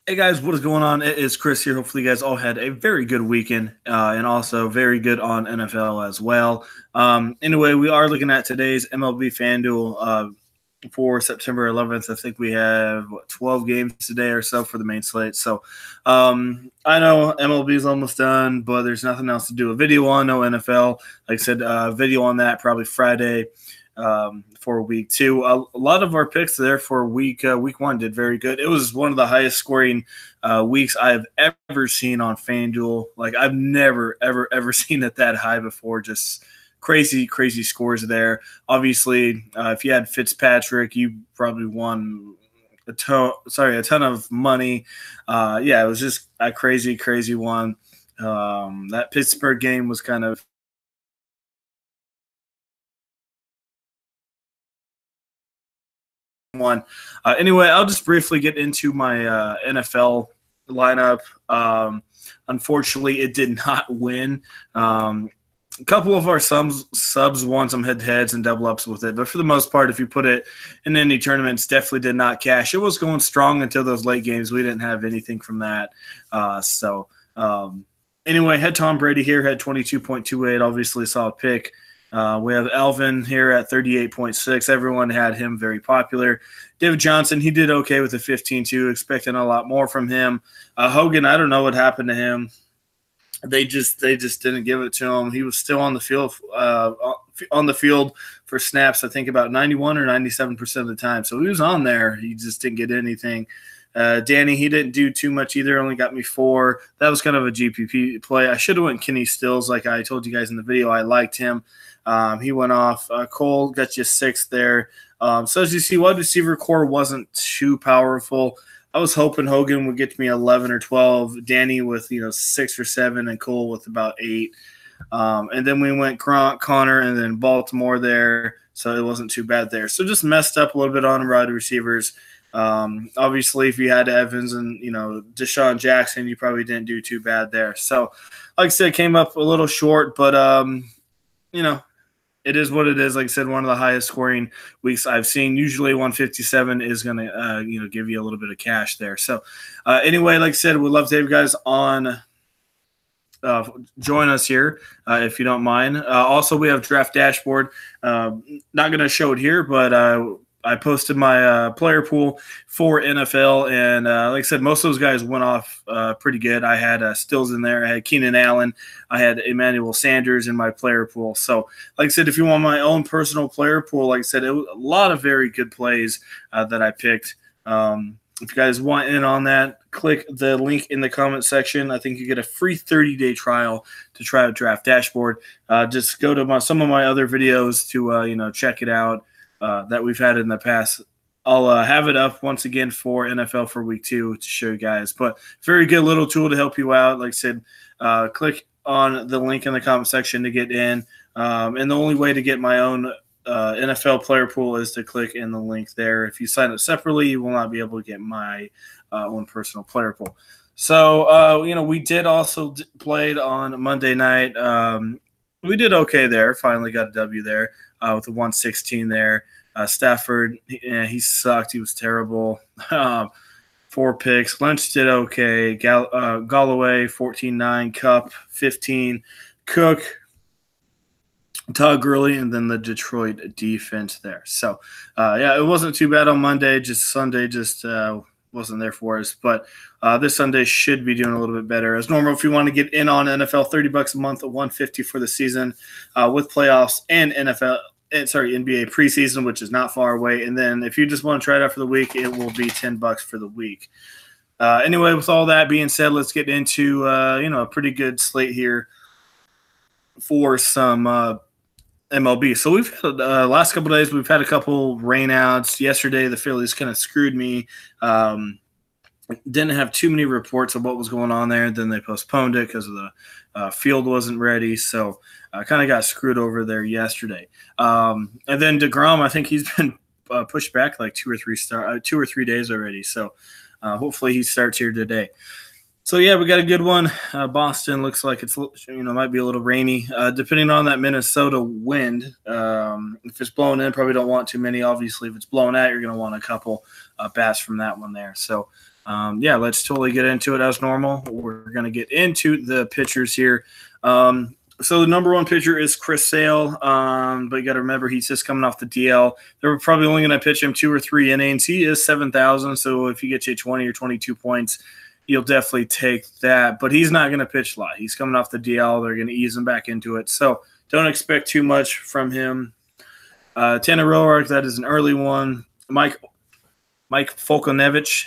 Hey guys, what is going on? It is Chris here. Hopefully, you guys all had a very good weekend and also very good on NFL as well. Anyway, we are looking at today's MLB Fanduel for September 11th. I think we have 12 games today or so for the main slate. So I know MLB is almost done, but there's nothing else to do a video on. No NFL. Like I said, video on that probably Friday. For week two. A lot of our picks there for week one did very good. It was one of the highest scoring weeks I have ever seen on FanDuel. Like I've never, ever seen it that high before. Just crazy scores there. Obviously, if you had Fitzpatrick, you probably won a ton of money. Yeah, it was just a crazy one. That Pittsburgh game was kind of one. Anyway, I'll just briefly get into my NFL lineup. Unfortunately, it did not win. A couple of our subs won some head-to-heads and double-ups with it, but for the most part, if you put it in any tournaments, definitely did not cash. It was going strong until those late games. We didn't have anything from that. Anyway, had Tom Brady here, had 22.28, obviously a solid pick. We have Alvin here at 38.6. Everyone had him very popular. David Johnson, he did okay with a 15-2, expecting a lot more from him. Hogan, I don't know what happened to him. They just didn't give it to him. He was still on the field for snaps, I think about 91 or 97% of the time. So he was on there. He just didn't get anything. Danny, he didn't do too much either, only got me 4. That was kind of a GPP play. I should have went Kenny Stills like I told you guys in the video. I liked him. He went off. Cole got you 6 there. So as you see, wide receiver core wasn't too powerful. I was hoping Hogan would get to me 11 or 12, Danny with 6 or 7, and Cole with about 8. And then we went Gronk, Connor, and then Baltimore there. So it wasn't too bad there. So just messed up a little bit on wide receivers. Obviously, if you had Evans and Deshaun Jackson, you probably didn't do too bad there. So, like I said, came up a little short, but it is what it is. Like I said, one of the highest scoring weeks I've seen. Usually 157 is going to give you a little bit of cash there. So anyway, like I said, we'd love to have you guys on. Join us here if you don't mind. Also, we have Draft Dashboard. Not going to show it here, but I posted my player pool for NFL, and like I said, most of those guys went off pretty good. I had Stills in there. I had Keenan Allen. I had Emmanuel Sanders in my player pool. So, like I said, if you want my own personal player pool, like I said, it was a lot of very good plays that I picked. If you guys want in on that, click the link in the comment section. I think you get a free 30-day trial to try out Draft Dashboard. Just go to some of my other videos to check it out. That we've had in the past. I'll have it up once again for NFL for week 2 to show you guys. But very good little tool to help you out. Like I said, click on the link in the comment section to get in. And the only way to get my own NFL player pool is to click in the link there. If you sign up separately, you will not be able to get my own personal player pool. So, we did also played on Monday night. We did okay there. Finally got a W there with a 116 there. Stafford, he sucked. He was terrible. 4 picks. Lynch did okay. Galloway, 14-9. Cup, 15. Cook, Todd Gurley, and then the Detroit defense there. So, it wasn't too bad on Monday. Just Sunday wasn't there for us. But this Sunday should be doing a little bit better. As normal, if you want to get in on NFL, $30 a month at $150 for the season with playoffs and NBA preseason, which is not far away. And then if you just want to try it out for the week, it will be $10 for the week. Anyway, with all that being said, let's get into a pretty good slate here for some MLB. So we've had last couple of days, we've had a couple rainouts. Yesterday, the Phillies kind of screwed me. Didn't have too many reports of what was going on there. Then they postponed it because of the field wasn't ready. So I kind of got screwed over there yesterday. And then DeGrom, I think he's been pushed back like 2 or 3 days already. So hopefully he starts here today. So, yeah, we got a good one. Boston looks like it's might be a little rainy. Depending on that Minnesota wind, if it's blowing in, probably don't want too many. Obviously, if it's blowing out, you're going to want a couple bats from that one there. So, Yeah, let's totally get into it as normal. We're going to get into the pitchers here. So the number one pitcher is Chris Sale, but you got to remember he's just coming off the DL. They're probably only going to pitch him 2 or 3 innings. He is 7,000, so if you get you 20 or 22 points, you'll definitely take that. But he's not going to pitch a lot. He's coming off the DL. They're going to ease him back into it. So don't expect too much from him. Tanner Roark, that is an early one. Mike Folkonevich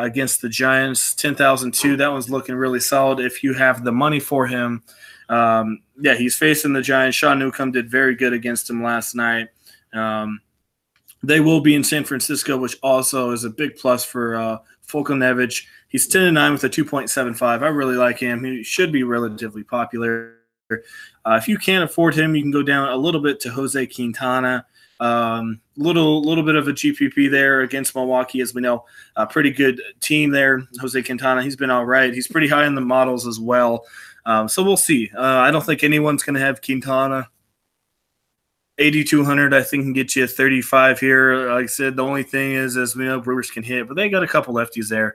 against the Giants, 10,002. That one's looking really solid if you have the money for him. Yeah, he's facing the Giants. Sean Newcomb did very good against him last night. They will be in San Francisco, which also is a big plus for Folkonevich. He's 10-9 with a 2.75. I really like him. He should be relatively popular. If you can't afford him, you can go down a little bit to Jose Quintana. Little bit of a GPP there against Milwaukee, as we know. A pretty good team there. Jose Quintana, he's been all right. He's pretty high in the models as well. So we'll see. I don't think anyone's going to have Quintana. 8,200, I think, can get you a 35 here. Like I said, the only thing is, as we know, Brewers can hit, but they got a couple lefties there.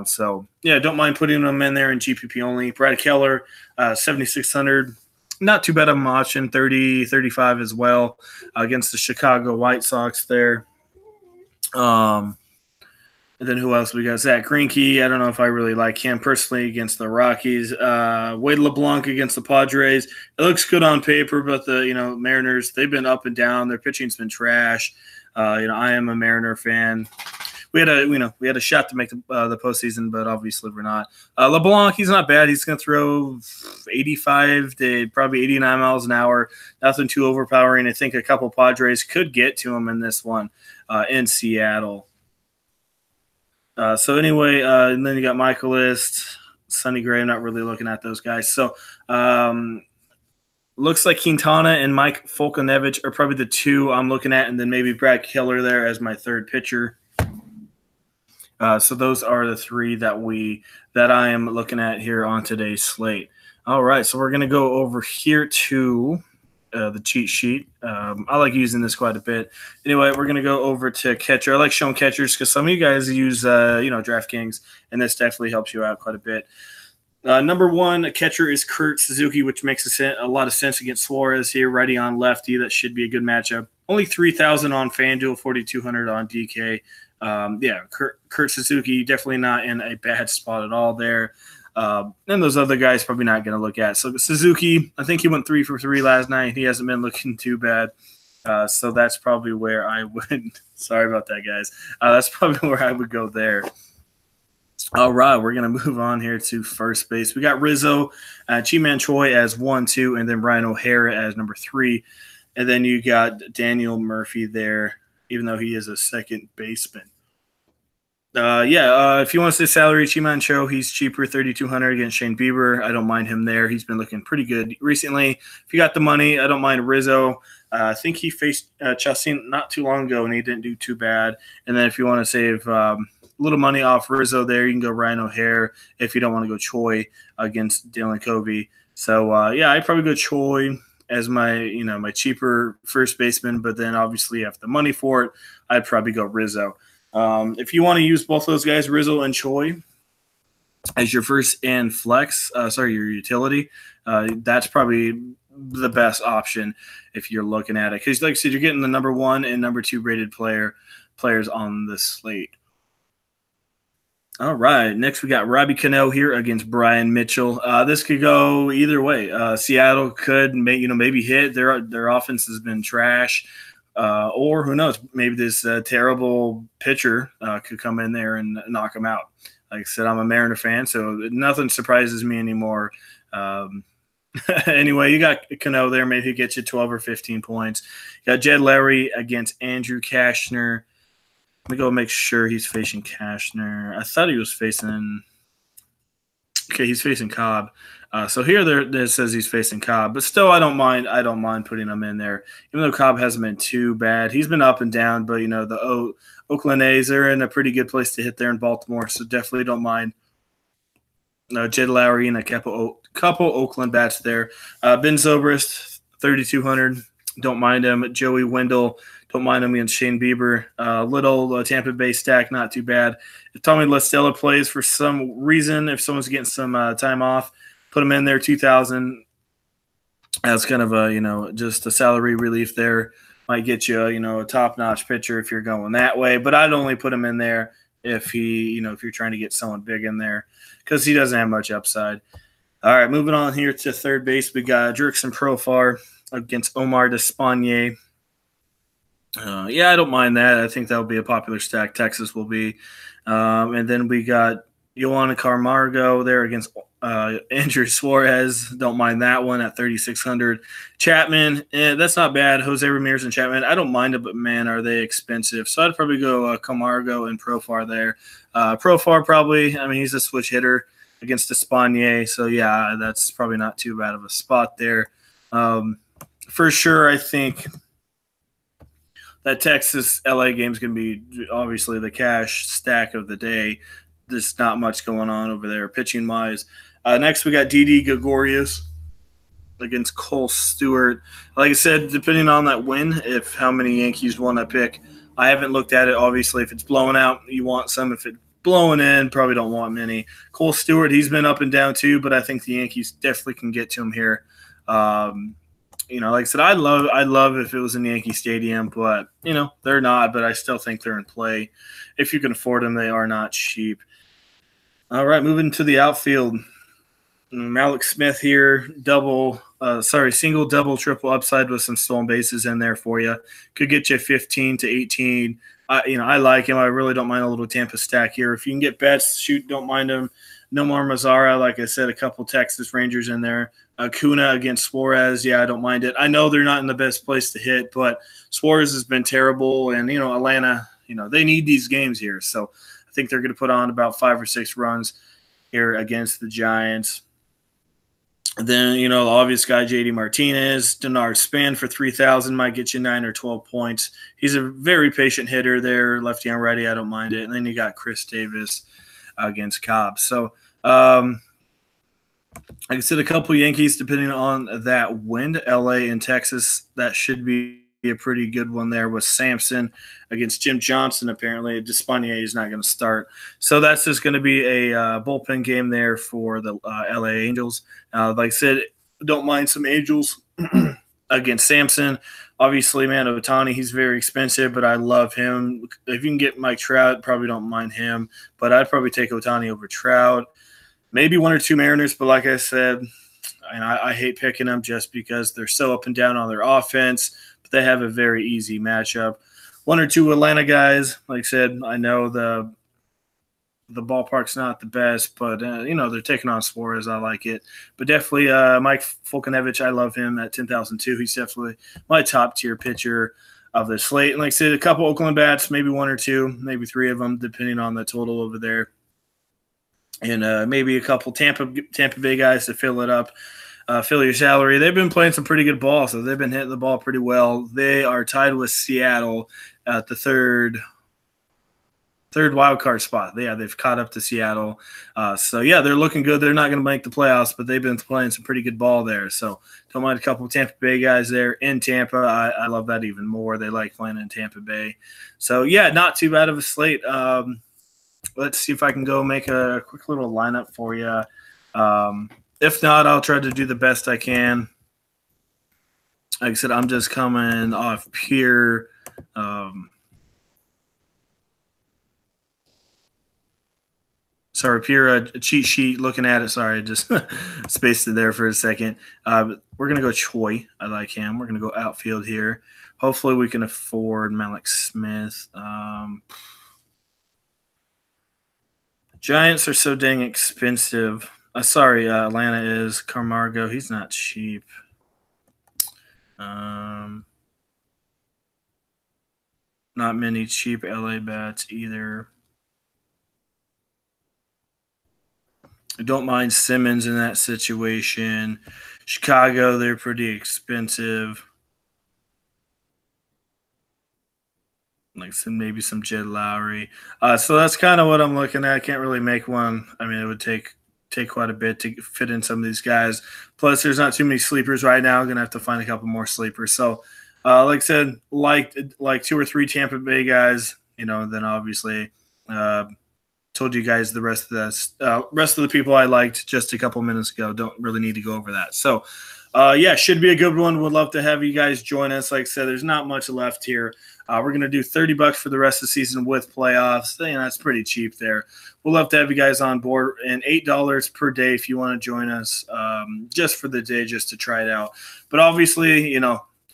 So, yeah, don't mind putting them in there in GPP only. Brad Keller, 7,600. Not too bad of an option, 30, 35 as well against the Chicago White Sox there. And then who else we got? Zach Greinke. I don't know if I really like him personally against the Rockies. Wade LeBlanc against the Padres. It looks good on paper, but the Mariners, they've been up and down. Their pitching's been trash. I am a Mariner fan. We had a shot to make the postseason, but obviously we're not. LeBlanc, he's not bad. He's going to throw 85 to probably 89 miles an hour. Nothing too overpowering. I think a couple Padres could get to him in this one in Seattle. So anyway, and then you got Michaelis, Sonny Gray. I'm not really looking at those guys. So looks like Quintana and Mike Folkonevich are probably the two I'm looking at, and then maybe Brad Keller there as my third pitcher. So those are the three that I am looking at here on today's slate. All right, so we're going to go over here to the cheat sheet. I like using this quite a bit. Anyway, we're going to go over to catcher. I like showing catchers because some of you guys use, DraftKings, and this definitely helps you out quite a bit. Number one, a catcher is Kurt Suzuki, which makes a lot of sense against Suarez here, righty on lefty. That should be a good matchup. Only 3,000 on FanDuel, 4,200 on DK. Kurt Suzuki definitely not in a bad spot at all there. And those other guys probably not going to look at. So Suzuki, I think he went 3 for 3 last night. He hasn't been looking too bad. So that's probably where I would – sorry about that, guys. That's probably where I would go there. All right, we're going to move on here to first base. We got Rizzo, Chi-Man Choi as 1, 2, and then Brian O'Hara as number 3. And then you got Daniel Murphy there, even though he is a second baseman. If you want to say salary, Chi-Man Choi, he's cheaper, 3,200 against Shane Bieber. I don't mind him there. He's been looking pretty good recently. If you got the money, I don't mind Rizzo. I think he faced Chassin not too long ago, and he didn't do too bad. And then if you want to save a little money off Rizzo there, you can go Ryan O'Hare if you don't want to go Choi against Dylan Covey. So, I'd probably go Choi as my cheaper first baseman, but then obviously if the money for it, I'd probably go Rizzo. If you want to use both those guys, Rizzo and Choi, as your first and flex, your utility, that's probably the best option if you're looking at it. Because like I said, you're getting the number 1 and number 2 rated players on the slate. All right, next we got Robbie Cano here against Brian Mitchell. This could go either way. Seattle could maybe hit. Their offense has been trash. Or who knows, maybe this terrible pitcher could come in there and knock him out. Like I said, I'm a Mariner fan, so nothing surprises me anymore. Anyway, you got Cano there. Maybe he gets you 12 or 15 points. You got Jed Lowry against Andrew Cashner. Let me go make sure he's facing Cashner. I thought he was facing – okay, he's facing Cobb. So here there says he's facing Cobb, but still I don't mind putting him in there, even though Cobb hasn't been too bad. He's been up and down, but the Oakland A's are in a pretty good place to hit there in Baltimore, so definitely don't mind. Jed Lowry and a couple Oakland bats there. Ben Zobrist, 3,200. Don't mind him. Joey Wendell, Don't mind him against Shane Bieber. Little Tampa Bay stack, not too bad. If Tommy La Stella plays for some reason, if someone's getting some time off, put him in there, 2,000. That's kind of a, just a salary relief there. Might get you, a top-notch pitcher if you're going that way. But I'd only put him in there if if you're trying to get someone big in there because he doesn't have much upside. All right, moving on here to third base. We got Jurickson Profar against Omar Despaigne. I don't mind that. I think that'll be a popular stack. Texas will be. And then we got Yohan Camargo there against Andrew Suarez. Don't mind that one at 3,600. Chapman, that's not bad. Jose Ramirez and Chapman, I don't mind it, but man, are they expensive. So I'd probably go Camargo and Profar there. Profar probably, he's a switch hitter against Despaigne. So, yeah, that's probably not too bad of a spot there. For sure, I think that Texas-LA game is going to be obviously the cash stack of the day. There's not much going on over there pitching-wise. Next, we got Didi Gregorius against Cole Stewart. Like I said, depending on that win, if how many Yankees want to pick, I haven't looked at it. Obviously, if it's blowing out, you want some. If it's blowing in, probably don't want many. Cole Stewart, he's been up and down too, but I think the Yankees definitely can get to him here. Like I said, I'd love if it was in Yankee Stadium, but, they're not, but I still think they're in play. If you can afford them, they are not cheap. All right, moving to the outfield. Malik Smith here, single, double, triple upside with some stolen bases in there for you. Could get you 15 to 18. I like him. I really don't mind a little Tampa stack here. If you can get bets, don't mind him. Nomar Mazara, like I said, a couple Texas Rangers in there. Acuna against Suarez, I don't mind it. I know they're not in the best place to hit, but Suarez has been terrible, and, Atlanta, they need these games here. So I think they're going to put on about 5 or 6 runs here against the Giants. And then, the obvious guy, JD Martinez, Denard Span for 3,000 might get you 9 or 12 points. He's a very patient hitter there, lefty on righty. I don't mind it. And then you got Chris Davis against Cobb. So, like I said, a couple Yankees, depending on that wind, LA and Texas, that should be a pretty good one there with Sampson against Jim Johnson. Apparently, Despaigne is not going to start. So that's just going to be a bullpen game there for the LA Angels. Like I said, don't mind some Angels against Sampson. Obviously, man, Ohtani, he's very expensive, but I love him. If you can get Mike Trout, probably don't mind him. But I'd probably take Ohtani over Trout. Maybe 1 or 2 Mariners, but like I said, I hate picking them just because they're so up and down on their offense, but they have a very easy matchup. 1 or 2 Atlanta guys, like I said, I know the ballpark's not the best, but, they're taking on Suarez. I like it. But definitely Mike Fulkinevich, I love him at 10,002. He's definitely my top-tier pitcher of the slate. And like I said, a couple Oakland bats, maybe 1 or 2, maybe 3 of them, depending on the total over there. And maybe a couple Tampa Bay guys to fill it up, fill your salary. They've been playing some pretty good ball, so they've been hitting the ball pretty well. They are tied with Seattle at the third wild card spot. They've caught up to Seattle. They're looking good. They're not going to make the playoffs, but they've been playing some pretty good ball there. So don't mind a couple of Tampa Bay guys there in Tampa. I love that even more. They like playing in Tampa Bay. So, not too bad of a slate. Let's see if I can go make a quick little lineup for you. If not, I'll try to do the best I can. Like I said, I'm just coming off pure pure cheat sheet looking at it. Sorry, I just spaced it there for a second. We're going to go Choi. I like him. We're going to go outfield here. Hopefully we can afford Malik Smith. Giants are so dang expensive. Atlanta is. Camargo, he's not cheap. Not many cheap LA bats either. I don't mind Simmons in that situation. Chicago, they're pretty expensive. Like maybe some Jed Lowry. So that's kind of what I'm looking at. I can't really make one. It would take quite a bit to fit in some of these guys. Plus, there's not too many sleepers right now. I'm going to have to find a couple more sleepers. So Like I said, like 2 or 3 Tampa Bay guys, then obviously told you guys the rest of the people I liked just a couple minutes ago. Don't really need to go over that. So, yeah, should be a good one. Would love to have you guys join us. Like I said, there's not much left here. We're going to do $30 for the rest of the season with playoffs. That's pretty cheap there. We'll love to have you guys on board, and $8 per day if you want to join us just for the day, just to try it out. But obviously,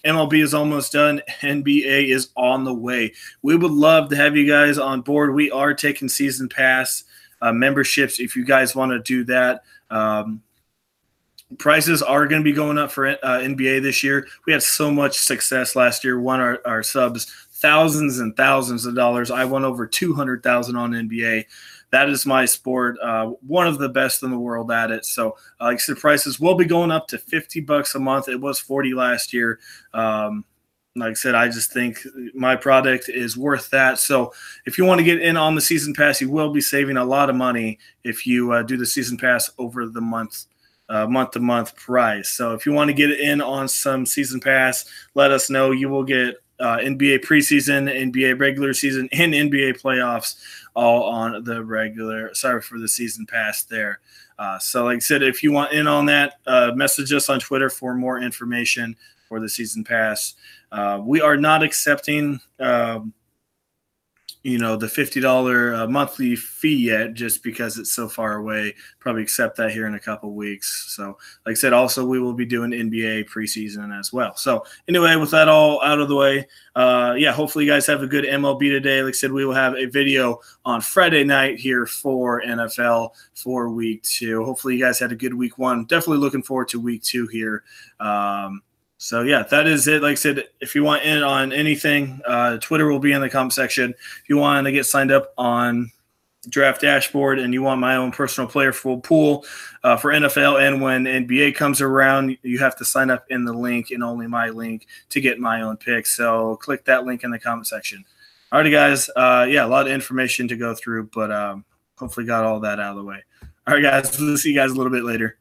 MLB is almost done. NBA is on the way. We would love to have you guys on board. We are taking season pass memberships if you guys want to do that. Prices are going to be going up for NBA this year. We had so much success last year. Won our subs thousands and thousands of dollars. I won over 200,000 on NBA. That is my sport. One of the best in the world at it. So, like I said, prices will be going up to $50 a month. It was $40 last year. Like I said, I just think my product is worth that. So, if you want to get in on the season pass, you will be saving a lot of money if you do the season pass over the month-to-month price. So, if you want to get in on some season pass, let us know. You will get NBA preseason, NBA regular season, and NBA playoffs all on the the season pass there. So like I said, if you want in on that, message us on Twitter for more information for the season pass. We are not accepting the $50 monthly fee yet, just because it's so far away. Probably accept that here in a couple weeks. So like I said, also we will be doing NBA preseason as well. So anyway, with that all out of the way, yeah, hopefully you guys have a good MLB today. Like I said, we will have a video on Friday night here for NFL for week 2. Hopefully you guys had a good week 1. Definitely looking forward to week 2 here. So, yeah, that is it. Like I said, if you want in on anything, Twitter will be in the comment section. If you want to get signed up on Draft Dashboard and you want my own personal player full pool for NFL, and when NBA comes around, you have to sign up in the link and only my link to get my own picks. So click that link in the comment section. All righty, guys. Yeah, a lot of information to go through, but hopefully got all that out of the way. All right, guys. We'll see you guys a little bit later.